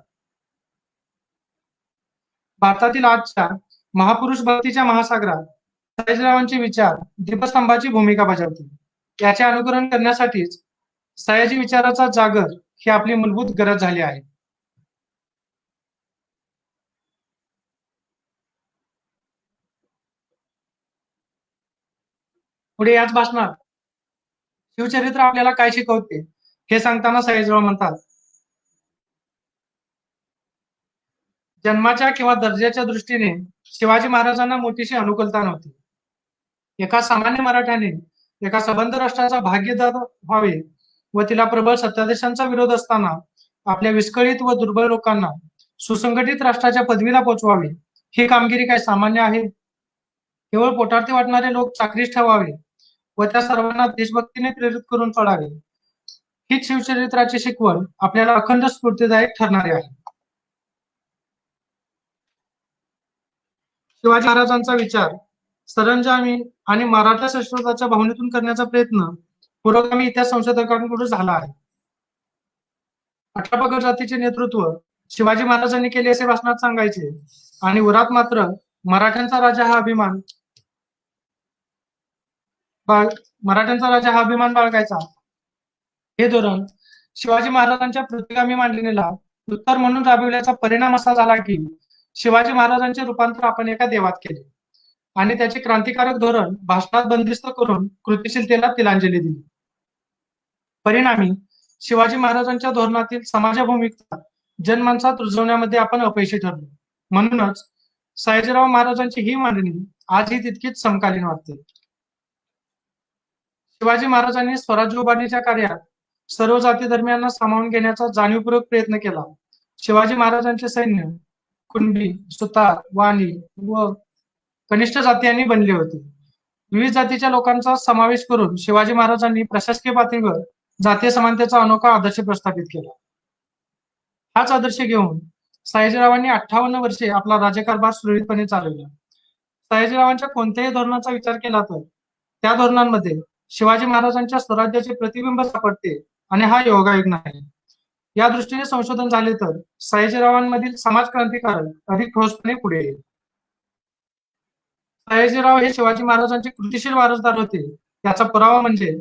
भारतातील आजच्या महापुरुष भक्तीच्या महासागरात सयाजीरावांचे विचार दीपस्तंभाची भूमिका बजावतील. याचे अनुकरण करण्यासाठीच सयाजी विचाराचा जागर ही आपली मूलभूत गरज झाली आहे. पुढे याच भाषणात शिवचरित्र आपल्याला काय शिकवते हे सांगताना सयाजीराव म्हणतात, जन्माच्या किंवा दर्जाच्या दृष्टीने शिवाजी महाराजांना मोठीशी अनुकूलता नव्हती. एका सामान्य मराठ्याने एका सबंध राष्ट्राचा भागीदार व्हावे व तिला प्रबळ सत्ताधीशांचा विरोध असताना आपल्या विस्कळीत व दुर्बल लोकांना सुसंघटित राष्ट्राच्या पदवीला पोहोचवावे ही कामगिरी काय सामान्य आहे? केवळ पोटार्थी वाटणारे लोक चाकरीस ठेवावे व त्या सर्वांना देशभक्तीने प्रेरित करून सोडावे हीच शिवचरित्राची शिकवण आपल्याला अखंड स्फूर्तिदायक ठरणारी आहे. शिवाजी महाराजांचा विचार सरंजामी आणि मराठा संस्कृताच्या भावनेतून करण्याचा प्रयत्न पुरोगामी इतिहास संशोधकांकडून झाला आहे. 18 पगड जातीचे नेतृत्व शिवाजी महाराजांनी केले असे भाषणात सांगायचे आणि उरात मात्र मराठ्यांचा राजा हा अभिमान बाळगायचा. हे धोरण शिवाजी महाराजांच्या प्रतिगामी मांडणीला उत्तर म्हणून राबविल्याचा परिणाम असा झाला की शिवाजी महाराजांचे रूपांतर आपण एका देवात केले आणि त्याचे क्रांतिकारक धोरण भाषणात बंदिस्त करून कृतिशीलतेला तिलांजली दिली. परिणामी शिवाजी महाराजांच्या धोरणातील समाजभूमिका जनमानसात रुजवण्यामध्ये आपण अपयशी ठरलो. म्हणूनच सयाजीराव महाराजांची ही मांडणी आजही तितकीच समकालीन वाटते. शिवाजी महाराजांनी स्वराज्य उभारणीच्या कार्यात सर्व जाती धर्मियांना सामावून घेण्याचा जाणीवपूर्वक प्रयत्न केला. शिवाजी महाराजांचे सैन्य कुणबी, सुतार, वाणी व कनिष्ठ जातीयांनी बनले होते. विविध जातीच्या लोकांचा समावेश करून शिवाजी महाराजांनी प्रशासकीय पातळीवर जातीय समानतेचा अनोखा आदर्श प्रस्थापित केला. हाच आदर्श घेऊन सयाजीरावांनी 58 वर्षे आपला राज्यकारभार सुरळीतपणे चालवला. सयाजीरावांच्या कोणत्याही धोरणाचा विचार केला तर त्या धोरणांमध्ये शिवाजी महाराजांच्या स्वराज्याचे प्रतिबिंब सापडते आणि हा योगायोग नाही. या दृष्टीने संशोधन झाले तर सयाजीरावांमधील समाज क्रांतिकारक अधिक ठोसपणे पुढे येईल. सयाजीराव हे शिवाजी महाराजांचे कृतिशील वारसदार होते. याचा पुरावा म्हणजे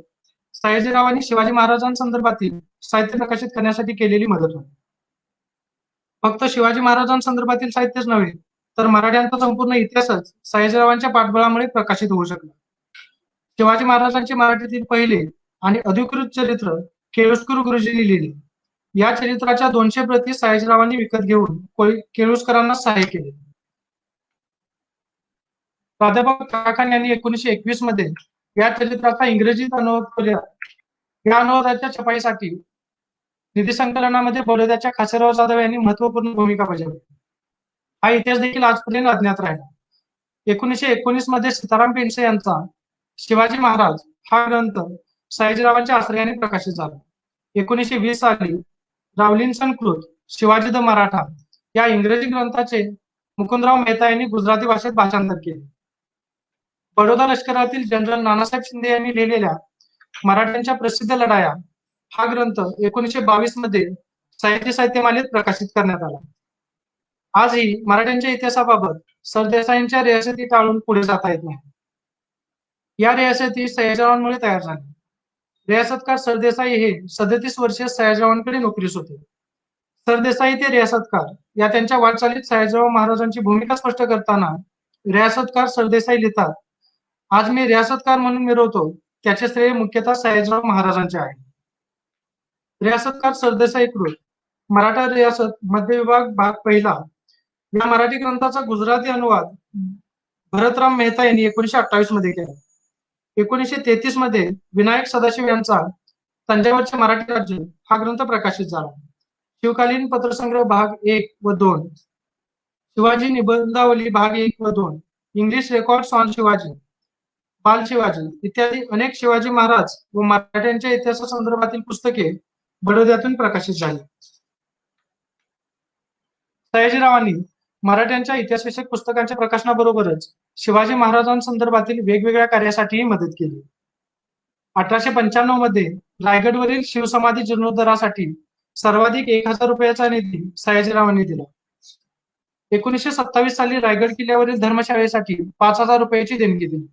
सयाजीरावांनी शिवाजी महाराजांसंदर्भातील साहित्य प्रकाशित करण्यासाठी केलेली मदत होती. फक्त शिवाजी महाराजांसंदर्भातील साहित्यच नव्हे तर मराठ्यांचा संपूर्ण इतिहासच सयाजीरावांच्या पाठबळामुळे प्रकाशित होऊ शकला. शिवाजी महाराजांचे मराठीतील पहिले आणि अधिकृत चरित्र केळुस्कर गुरुजींनी लिहिले. या चरित्राच्या 200 प्रती सयाजीरावांनी विकत घेऊन केळुस्करांना सहाय्य केले. प्राध्यापक काकान यांनी 1921 मध्ये या चरित्राचा इंग्रजीत अनुवाद केला. या अनुवादाच्या छपाईसाठी निधी संकलनामध्ये बडोद्याच्या खासेराव जाधव यांनी महत्वपूर्ण भूमिका बजावली. हा इतिहास देखील आजपर्यंत अज्ञात राहिला. 1919 मध्ये सीताराम पेंडसे यांचा शिवाजी महाराज हा ग्रंथ सयाजीरावांच्या आश्रयाने प्रकाशित झाला. 1920 साली रावलिन्सन कृत शिवाजी द मराठा या इंग्रजी ग्रंथाचे मुकुंदराव मेहता यांनी गुजराती भाषेत भाषांतर केले. बडोदा लष्करातील जनरल नानासाहेब शिंदे यांनी लिहिलेल्या मराठ्यांच्या प्रसिद्ध लढाया हा ग्रंथ 1922 मध्ये साहित्य साहित्यमालेत प्रकाशित करण्यात आला. आजही मराठ्यांच्या इतिहासाबाबत सरदेसाईंच्या रियासती टाळून पुढे जाता येत नाही. या रियासती सयाजीरावांमुळे तयार झाल्या. रियासतकार सरदेसाई हे 37 वर्षीय सयाजीरावांकडे नोकरीस होते. सरदेसाई ते रियासतकार या त्यांच्या वाटचालीत सयाजीराव महाराजांची भूमिका स्पष्ट करताना रियासतकार सरदेसाई लिहितात, आज मी रियासतकार म्हणून मिरवतो त्याचे श्रेय मुख्यतः सयाजीराव महाराजांचे आहे. रियासतकार सरदेसाई कृत मराठा रियासत मध्य विभाग भाग पहिला या मराठी ग्रंथाचा गुजराती अनुवाद भरतराम मेहता यांनी 1928 मध्ये केला. 1933 मध्ये विनायक सदाशिव यांचा तंजावरचे मराठी राज्य हा ग्रंथ प्रकाशित झाला. शिवकालीन पत्रसंग्रह भाग 1 व 2, शिवाजी निबंधावली भाग 1 व 2, इंग्लिश रेकॉर्ड्स ऑन शिवाजी, बाल शिवाजी इत्यादी अनेक शिवाजी महाराज व मराठ्यांच्या इतिहासासंदर्भातील पुस्तके बडोद्यातून प्रकाशित झाली. सयाजीरावांनी मराठ्यांच्या इतिहासविषयक पुस्तकांच्या प्रकाशनाबरोबरच शिवाजी महाराजांसंदर्भातील वेगवेगळ्या कार्यासाठीही मदत केली. 1895 मध्ये रायगडवरील शिवसमाधी जीर्णोद्धारासाठी सर्वाधिक 1000 रुपयाचा निधी सयाजीरावांनी दिला. 1927 साली रायगड किल्ल्यावरील धर्मशाळेसाठी 5000 रुपयाची देणगी दिली.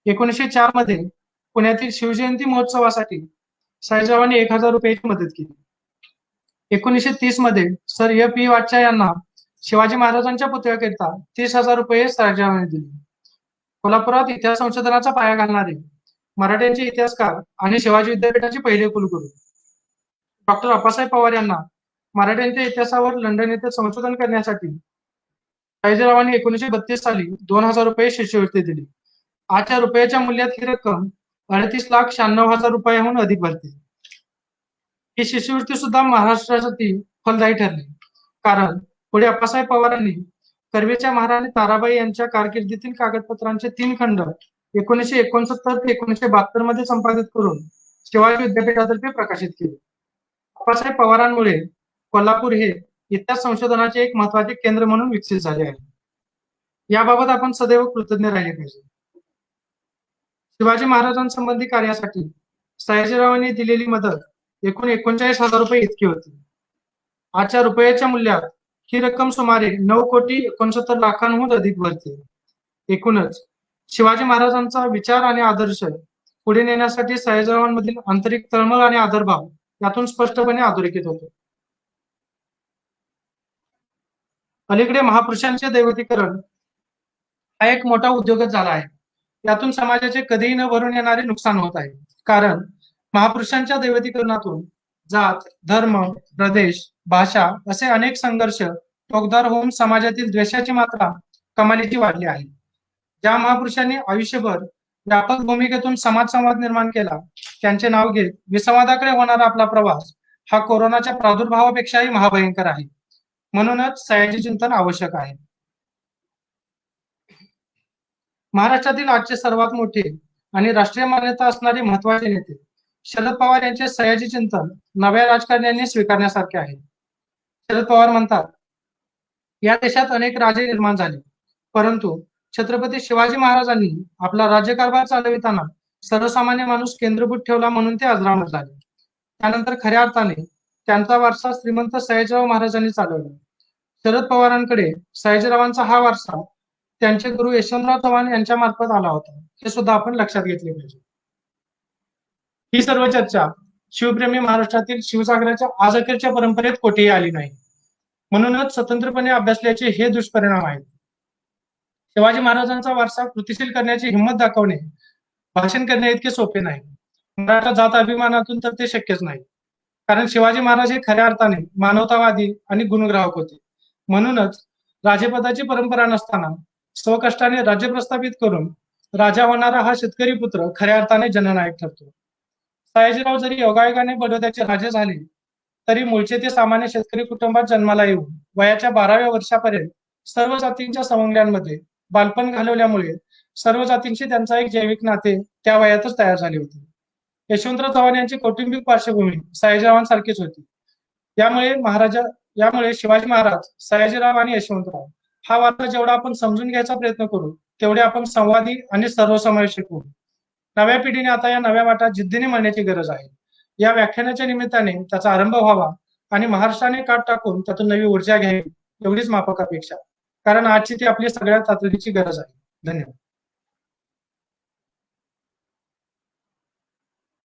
1904 मध्ये पुण्यातील शिवजयंती महोत्सवासाठी सयाजीरावांनी 1000 रुपयाची मदत केली. 1930 मध्ये सर पी वाचा यांना शिवाजी महाराजांच्या पुतळ्याकरिता 30,000 रुपये सयाजीरावांनी दिले. कोल्हापुरात इतिहास संशोधनाचा पाया घालणारे मराठ्यांचे इतिहासकार आणि शिवाजी विद्यापीठाचे पहिले कुलगुरू डॉक्टर अप्पासाहेब पवार यांना मराठ्यांच्या इतिहासावर लंडन येथे संशोधन करण्यासाठी सयाजीरावांनी 1932 साली 2000 रुपये शिष्यवृत्ती दिली. आजच्या रुपयाच्या मूल्यात ही रक्कम 38,96,000 रुपयाहून अधिक भरते. ही शिष्यवृत्ती सुद्धा महाराष्ट्रासाठी फलदायी ठरली, कारण पुढे अप्पासाहेब पवारांनी कर्वेच्या महाराणी ताराबाई यांच्या कारकिर्दीतील कागदपत्रांचे 3 खंड 1969 ते 1972 मध्ये संपादित करून शिवाजी विद्यापीठातर्फे प्रकाशित केले. अप्पासाहेब पवारांमुळे कोल्हापूर हे इतिहास संशोधनाचे एक महत्त्वाचे केंद्र म्हणून विकसित झाले आहे. याबाबत आपण सदैव कृतज्ञ राहिले पाहिजे. शिवाजी महाराजांसंबंधी कार्यासाठी सयाजीरावांनी दिलेली मदत एकूण 39,000 रुपये इतकी होती. आजच्या रुपयाच्या मूल्यात ही रक्कम सुमारे 9,69,00,000 अधिक भरते. एकूणच शिवाजी महाराजांचा विचार आणि आदर्श पुढे नेण्यासाठी सयाजीरावांमधील आंतरिक तळमळ आणि आदरभाव यातून स्पष्टपणे अधोरेखित होतो. अलीकडे महापुरुषांचे दैवतीकरण हा एक मोठा उद्योगच झाला आहे. यातून समाजाचे कधीही न भरून येणारे नुकसान होत आहे. कारण महापुरुषांच्या दैवतीकरणातून जात, धर्म, प्रदेश, भाषा असे अनेक संघर्ष टोकदार होऊन समाजातील द्वेषाची मात्रा कमालीची वाढली आहे. ज्या महापुरुषांनी आयुष्यभर व्यापक भूमिकेतून समाज संवाद निर्माण केला, त्यांचे नाव घेत विसंवादाकडे होणारा आपला प्रवास हा कोरोनाच्या प्रादुर्भावापेक्षाही महाभयंकर आहे. म्हणूनच सयाजी चिंतन आवश्यक आहे. महाराष्ट्रातील आजचे सर्वात मोठे आणि राष्ट्रीय मान्यता असणारे महत्वाचे नेते शरद पवार यांचे सयाजी चिंतन नव्या राजकारण्यांनी स्वीकारण्यासारखे आहे. शरद पवार म्हणतात, या देशात अनेक राजे निर्माण झाले, परंतु छत्रपती शिवाजी महाराजांनी आपला राज्यकारभार चालविताना सर्वसामान्य माणूस केंद्रभूत ठेवला म्हणून ते अजरामर झाले. त्यानंतर खऱ्या अर्थाने त्यांचा वारसा श्रीमंत सयाजीराव महाराजांनी चालवला. शरद पवारांकडे सयाजीरावांचा हा वारसा त्यांचे गुरु यशवंतराव चव्हाण यांच्या मार्फत आला होता, हे सुद्धा आपण लक्षात घेतले पाहिजे. ही सर्व चर्चा शिवप्रेमी महाराष्ट्रातील शिवसागराच्या आजअखेरच्या परंपरेत कोठेही आली नाही. म्हणूनच स्वतंत्रपणे अभ्यासल्याचे हे दुष्परिणाम आहेत. शिवाजी महाराजांचा वारसा कृतिशील करण्याची हिंमत दाखवणे भाषण करणे इतके सोपे नाही. मराठा जात अभिमानातून तर ते शक्यच नाही. कारण शिवाजी महाराज हे खऱ्या अर्थाने मानवतावादी आणि गुणग्राहक होते. म्हणूनच राजेपदाची परंपरा नसताना स्वकष्टाने राज्य प्रस्थापित करून राजा होणारा हा शेतकरी पुत्र खऱ्या अर्थाने जननायक ठरतो. सयाजीराव जरी योगायोगाने बडोद्याचे राजे झाले, तरी मूळचे ते सामान्य शेतकरी कुटुंबात जन्माला येऊन वयाच्या 12व्या वर्षापर्यंत सर्व जातींच्या सवंगड्यांमध्ये बालपण घालवल्यामुळे सर्व जातींशी त्यांचा एक जैविक नाते त्या वयातच तयार झाले होते. यशवंतराव चव्हाण यांची कौटुंबिक पार्श्वभूमी सयाजीरावांसारखीच होती. यामुळे शिवाजी महाराज, सयाजीराव आणि यशवंतराव हा वार्ता जेवढा आपण समजून घ्यायचा प्रयत्न करू, तेवढे आपण संवादी आणि सर्वसमावेशक होऊ. नव्या पिढीने आता या नव्या वाटा जिद्दीने मांडण्याची गरज आहे. या व्याख्यानाच्या निमित्ताने त्याचा आरंभ व्हावा आणि महाराष्ट्राने काट टाकून त्यातून नवी ऊर्जा घ्यावी, एवढीच माफक अपेक्षा. कारण आजची ती आपली सगळ्यात तातडीची गरज आहे. धन्यवाद.